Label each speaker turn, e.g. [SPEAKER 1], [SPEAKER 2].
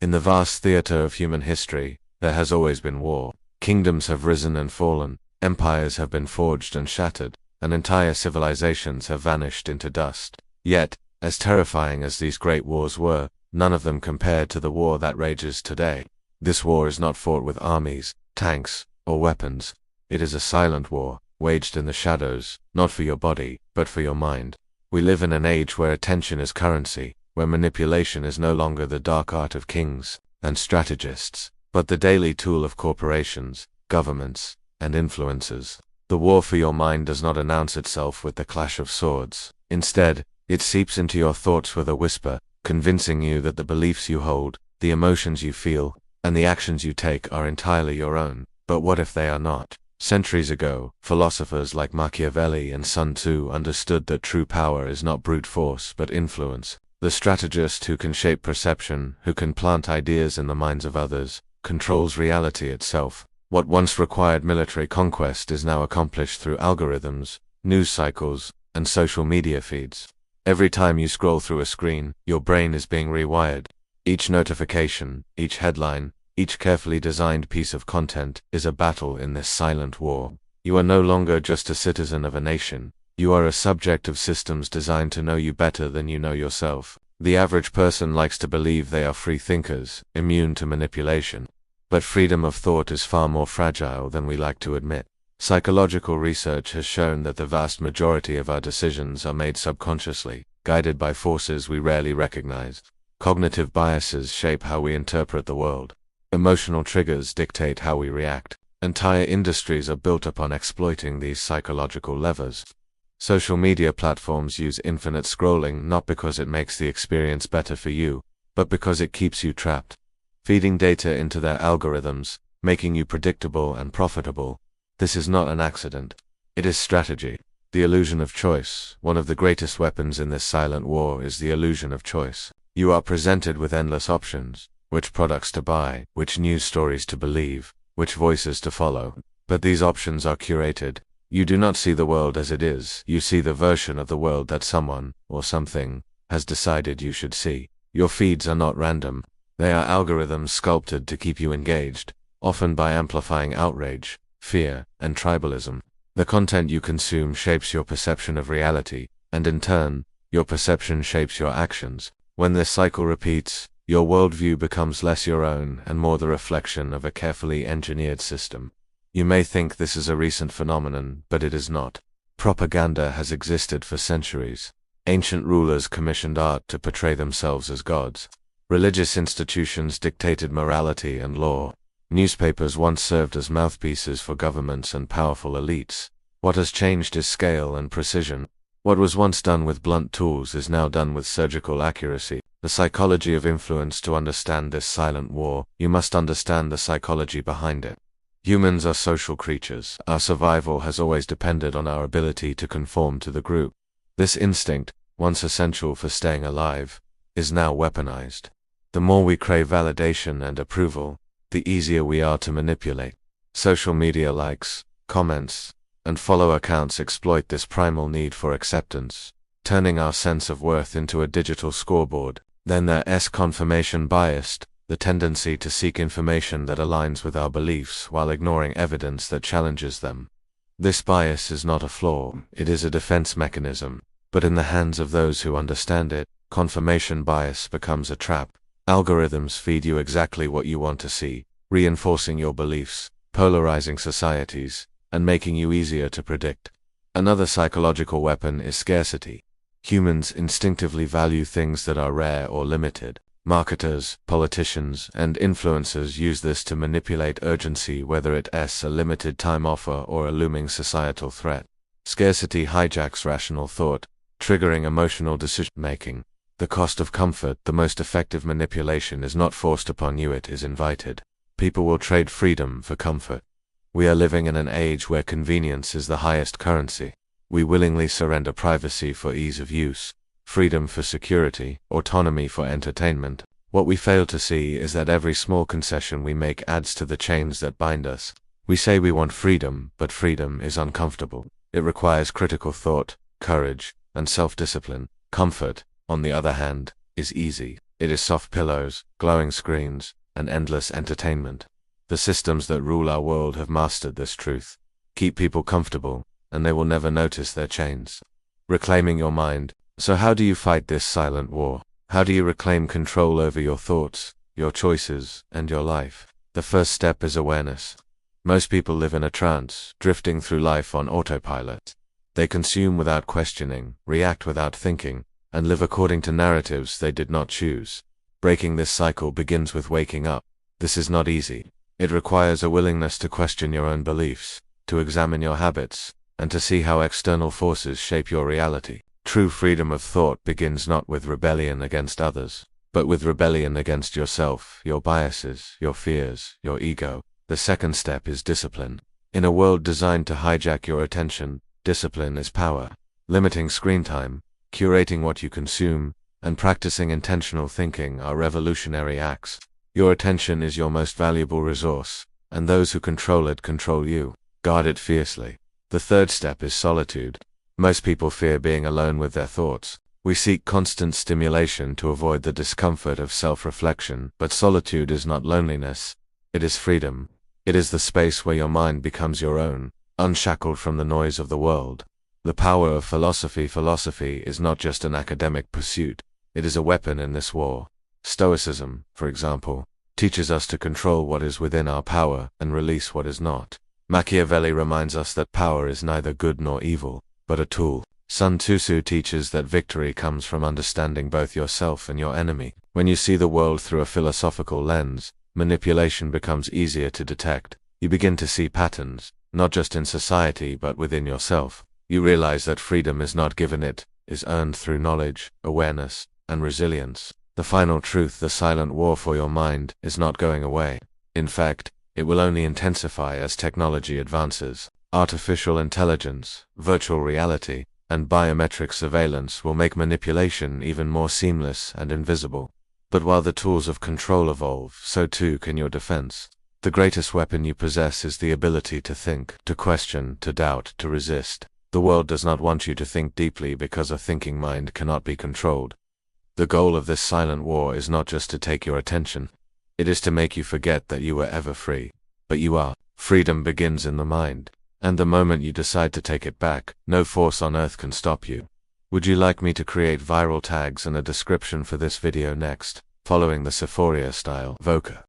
[SPEAKER 1] In the vast theater of human history, there has always been war. Kingdoms have risen and fallen, empires have been forged and shattered, and entire civilizations have vanished into dust. Yet, as terrifying as these great wars were, none of them compared to the war that rages today. This war is not fought with armies, tanks, or weapons. It is a silent war, waged in the shadows, not for your body, but for your mind. We live in an age where attention is currency, where manipulation is no longer the dark art of kings and strategists, but the daily tool of corporations, governments, and influencers. The war for your mind does not announce itself with the clash of swords. Instead, it seeps into your thoughts with a whisper, convincing you that the beliefs you hold, the emotions you feel, and the actions you take are entirely your own. But what if they are not? Centuries ago, philosophers like Machiavelli and Sun Tzu understood that true power is not brute force but influence. The strategist who can shape perception, who can plant ideas in the minds of others, controls reality itself. What once required military conquest is now accomplished through algorithms, news cycles, and social media feeds. Every time you scroll through a screen, your brain is being rewired. Each notification, each headline, each carefully designed piece of content is a battle in this silent war. You are no longer just a citizen of a nation. You are a subject of systems designed to know you better than you know yourself. The average person likes to believe they are free thinkers, immune to manipulation. But freedom of thought is far more fragile than we like to admit. Psychological research has shown that the vast majority of our decisions are made subconsciously, guided by forces we rarely recognize. Cognitive biases shape how we interpret the world. Emotional triggers dictate how we react. Entire industries are built upon exploiting these psychological levers. Social media platforms use infinite scrolling not because it makes the experience better for you, but because it keeps you trapped. Feeding data into their algorithms, making you predictable and profitable. This is not an accident. It is strategy. The illusion of choice. One of the greatest weapons in this silent war is the illusion of choice. You are presented with endless options. Which products to buy, which news stories to believe, which voices to follow. But these options are curated. You do not see the world as it is. You see the version of the world that someone, or something, has decided you should see. Your feeds are not random. They are algorithms sculpted to keep you engaged, often by amplifying outrage, fear, and tribalism. The content you consume shapes your perception of reality, and in turn, your perception shapes your actions. When this cycle repeats, your worldview becomes less your own and more the reflection of a carefully engineered system. You may think this is a recent phenomenon, but it is not. Propaganda has existed for centuries. Ancient rulers commissioned art to portray themselves as gods. Religious institutions dictated morality and law. Newspapers once served as mouthpieces for governments and powerful elites. What has changed is scale and precision. What was once done with blunt tools is now done with surgical accuracy. The psychology of influence. To understand this silent war, you must understand the psychology behind it. Humans are social creatures. Our survival has always depended on our ability to conform to the group. This instinct, once essential for staying alive, is now weaponized. The more we crave validation and approval, the easier we are to manipulate. Social media likes, comments, and follow accounts exploit this primal need for acceptance, turning our sense of worth into a digital scoreboard. Then there's confirmation bias, the tendency to seek information that aligns with our beliefs while ignoring evidence that challenges them. This bias is not a flaw, it is a defense mechanism, but in the hands of those who understand it, confirmation bias becomes a trap. Algorithms feed you exactly what you want to see, reinforcing your beliefs, polarizing societies, and making you easier to predict. Another psychological weapon is scarcity. Humans instinctively value things that are rare or limited. Marketers, politicians, and influencers use this to manipulate urgency, whether it's a limited time offer or a looming societal threat. Scarcity hijacks rational thought, triggering emotional decision-making. The cost of comfort. The most effective manipulation is not forced upon you, it is invited. People will trade freedom for comfort. We are living in an age where convenience is the highest currency. We willingly surrender privacy for ease of use, freedom for security, autonomy for entertainment. What we fail to see is that every small concession we make adds to the chains that bind us. We say we want freedom, but freedom is uncomfortable. It requires critical thought, courage, and self-discipline. Comfort, on the other hand, is easy. It is soft pillows, glowing screens, and endless entertainment. The systems that rule our world have mastered this truth. Keep people comfortable, and they will never notice their chains. Reclaiming your mind. So how do you fight this silent war? How do you reclaim control over your thoughts, your choices, and your life? The first step is awareness. Most people live in a trance, drifting through life on autopilot. They consume without questioning, react without thinking, and live according to narratives they did not choose. Breaking this cycle begins with waking up. This is not easy. It requires a willingness to question your own beliefs, to examine your habits, and to see how external forces shape your reality. True freedom of thought begins not with rebellion against others, but with rebellion against yourself, your biases, your fears, your ego. The second step is discipline. In a world designed to hijack your attention, discipline is power. Limiting screen time, curating what you consume, and practicing intentional thinking are revolutionary acts. Your attention is your most valuable resource, and those who control it control you. Guard it fiercely. The third step is solitude. Most people fear being alone with their thoughts. We seek constant stimulation to avoid the discomfort of self-reflection, but solitude is not loneliness. It is freedom. It is the space where your mind becomes your own, unshackled from the noise of the world. The power of philosophy. Philosophy is not just an academic pursuit. It is a weapon in this war. Stoicism, for example, teaches us to control what is within our power and release what is not. Machiavelli reminds us that power is neither good nor evil, but a tool. Sun Tzu teaches that victory comes from understanding both yourself and your enemy. When you see the world through a philosophical lens, manipulation becomes easier to detect. You begin to see patterns, not just in society but within yourself. You realize that freedom is not given, it is earned through knowledge, awareness, and resilience. The final truth: the silent war for your mind is not going away. In fact, it will only intensify as technology advances. Artificial intelligence, virtual reality, and biometric surveillance will make manipulation even more seamless and invisible. But while the tools of control evolve, so too can your defense. The greatest weapon you possess is the ability to think, to question, to doubt, to resist. The world does not want you to think deeply because a thinking mind cannot be controlled. The goal of this silent war is not just to take your attention. It is to make you forget that you were ever free. But you are. Freedom begins in the mind. And the moment you decide to take it back, no force on earth can stop you. Would you like me to create viral tags and a description for this video next, following the Sephoria style? Voca.